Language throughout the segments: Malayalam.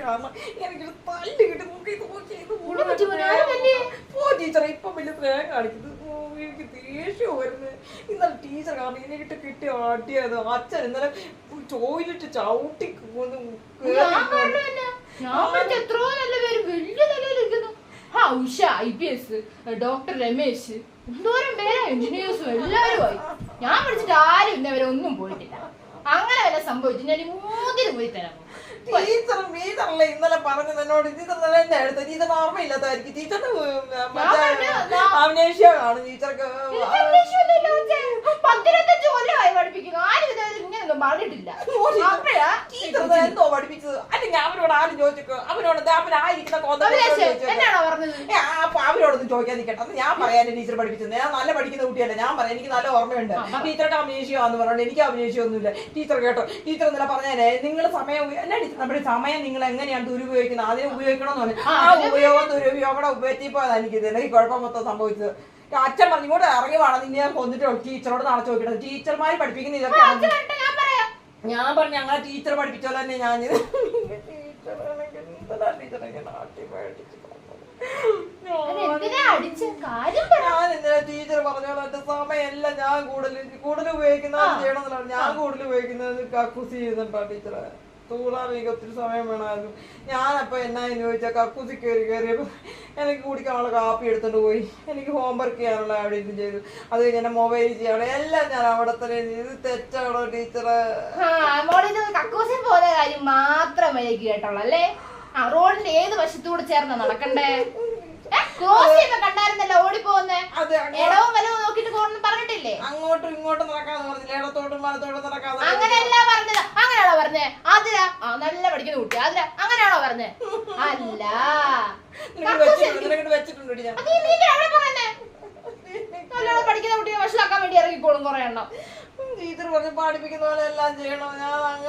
കാരണം എനിക്കൊരു തല്ല് കിട്ടി ടീച്ചറെ ഇപ്പൊ വലിയ സ്നേഹം കാണിക്കുന്നത്. എനിക്ക് ദേഷ്യം വരുന്നത്. ഇന്നലെ ടീച്ചർ കാരണം എനിക്കിട്ട് കിട്ടിയ അടിയത് അച്ഛൻ ഇന്നലെ ചോദിച്ചിട്ട് ചവിട്ടി ഉഷ IPS, ഡോക്ടർ രമേശ്, എന്തോരം പേരാ എഞ്ചിനീയേഴ്സും എല്ലാവരുമായി. ഞാൻ പഠിച്ചിട്ട് ആരും ഇന്നവരെ ഒന്നും പോയിട്ടില്ല. അങ്ങനെ വല്ല സംഭവിച്ചു ഞാൻ മൂന്നിന് പോയി തരാം. ടീച്ചറല്ലേ ഇന്നലെ പറഞ്ഞത് എന്നോട്. ടീച്ചർ നല്ല എന്നെ എടുത്ത ടീച്ചർ ഓർമ്മയില്ലാത്തായിരിക്കും. ടീച്ചറിന് അഭിനേഷ്യ കാണും. ടീച്ചർക്ക് 15 കൊല്ലമായി പഠിപ്പിക്കുന്നു. ആരും ഇങ്ങനെയൊന്നും പറഞ്ഞിട്ടില്ല. എന്തോ പഠിപ്പിച്ചത് അല്ലെങ്കിൽ അവരോട് ആരും ചോദിച്ചോ അവരോട് അവനായിരിക്കുന്ന എന്നാണോ പറഞ്ഞത്? അപ്പൊ അവരോടൊന്നും ചോദിക്കാൻ നിൽക്കട്ടെ. ഞാൻ പറയാൻ ടീച്ചർ പഠിപ്പിച്ചത്. ഞാൻ നല്ല പഠിക്കുന്ന കുട്ടിയല്ല. ഞാൻ പറയാം എനിക്ക് നല്ല ഓർമ്മയുണ്ട്. ടീച്ചർക്ക് അഭിനയിക്കുകയെന്ന് പറഞ്ഞോണ്ട് എനിക്ക് അഭിനയിച്ചൊന്നുമില്ല. ടീച്ചർ കേട്ടോ ടീച്ചർ ഇന്നലെ പറഞ്ഞേ നിങ്ങൾ സമയം എന്നാ ടീച്ചർ നമ്മുടെ സമയം നിങ്ങൾ എങ്ങനെയാണ് ദുരുപയോഗിക്കുന്നത് അതിനെ ഉപയോഗിക്കണമെന്ന് പറഞ്ഞു. ആ ഉപയോഗം ദുരുപയോഗം ഉപയോഗിച്ചപ്പോഴാണ് എനിക്കിത് ഈ കുഴപ്പം മൊത്തം സംഭവിച്ചത്. അച്ഛൻ പറഞ്ഞു ഇങ്ങോട്ട് ഇറങ്ങി വേണം നിന്നെ ഞാൻ കൊന്നിട്ട് ടീച്ചറോട് നാളെ ചോദിക്കണം. ടീച്ചർമാര് പഠിപ്പിക്കുന്ന ഇതൊക്കെയാണ്. ഞാൻ പറഞ്ഞു ഞങ്ങളെ ടീച്ചർ പഠിപ്പിച്ചോലെ തന്നെ ഞാനിത് ഞാൻ ഇന്നലെ ടീച്ചർ പറഞ്ഞോളൂ എന്റെ സമയമല്ല ഞാൻ കൂടുതൽ ഉപയോഗിക്കുന്നത് ചെയ്യണമെന്നാണ്. ഞാൻ കൂടുതൽ ഉപയോഗിക്കുന്നത് കക്കൂസി ചെയ്യുന്നുണ്ടോ ടീച്ചറെ തൂളാൻ എനിക്ക് ഒത്തിരി സമയം വേണമായിരുന്നു. ഞാനപ്പോൾ എന്നാ ചോദിച്ചാൽ കക്കൂസി കയറിയപ്പോൾ എനിക്ക് കുടിക്കാനുള്ള കാപ്പി എടുത്തോണ്ട് പോയി. എനിക്ക് ഹോംവർക്ക് ചെയ്യാനുള്ള അവിടെ ഇരുന്ന് ചെയ്തു. അത് കഴിഞ്ഞ് എന്നെ മൊബൈൽ ചെയ്യാനുള്ള എല്ലാം ഞാൻ അവിടെ തന്നെ ചെയ്ത്. തെറ്റാണോ ടീച്ചറ്? കക്കൂസി പോലെ കാര്യം മാത്രം കേട്ടോളൂ അല്ലേ? റോഡിന്റെ ഏത് വശത്തൂടെ ചേർന്ന നടക്കണ്ടേ? കണ്ടായിരുന്നല്ലോ ഓടിപ്പോന്നെ ഇടവും വലവും നോക്കിട്ട് പോകണമെന്ന് പറഞ്ഞിട്ടില്ലേ? അങ്ങോട്ടും ഇങ്ങോട്ടും നടക്കാന്ന് പറഞ്ഞില്ല. ഇടത്തോട്ടും വലത്തോട്ടും നടക്കാതെ അങ്ങനെയല്ല പറഞ്ഞത്. അങ്ങനെയാണോ പറഞ്ഞേ? അതില നല്ല പഠിക്കുന്ന കുട്ടി അതില അങ്ങനെയാണോ പറഞ്ഞേ? അല്ല വെച്ചിട്ടുണ്ട് ഞാൻ. നല്ലോണം പഠിക്കുന്ന കുട്ടിയെ വഷളാക്കാൻ വേണ്ടി ഇറങ്ങിക്കോളും കുറെ എണ്ണം. ടീച്ചർ പറഞ്ഞ് പഠിപ്പിക്കുന്ന പോലെ എല്ലാം ചെയ്യണോ?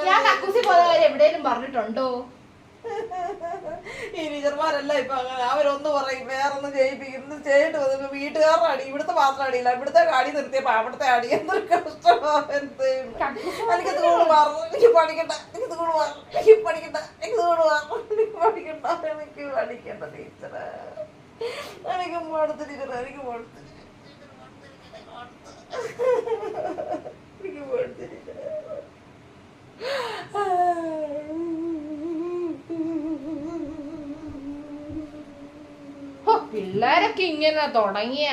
ഞാൻ കക്കൂസി പോയ കാര്യം എവിടെയെങ്കിലും പറഞ്ഞിട്ടുണ്ടോ? ഈ ടീച്ചർമാരല്ല ഇപ്പൊ അങ്ങനെ. അവരൊന്ന് പറയും വേറൊന്നും ചെയ്യിപ്പിക്കുന്നു ചെയ്തിട്ട് വന്നപ്പോ വീട്ടുകാരുടെ അടി ഇവിടുത്തെ മാത്രം അടിയില്ല ഇവിടുത്തെ അടി നിർത്തിയപ്പോ അവിടുത്തെ അടി എന്തൊരു കഷ്ടമാണ്. എനിക്ക് തൂണ് മാറുന്നു. എനിക്ക് പഠിക്കണ്ട. എനിക്ക് തൂണ് മാറുന്നു. എനിക്ക് പഠിക്കണ്ട. എനിക്ക് തൂണ് മാറുന്നു. എനിക്ക് പഠിക്കണ്ട. എനിക്ക് പഠിക്കണ്ട ടീച്ചറ്. എനിക്ക് മടുത്ത് ടീച്ചറ്. എനിക്ക് മടുത്ത് എനിക്ക് മടുത്ത് ടീച്ചറ്. പിള്ളേരൊക്കെ ഇങ്ങനെ തുടങ്ങിയ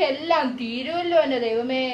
എല്ലാം തീരുമല്ലോ എന്റെ ദൈവമേ.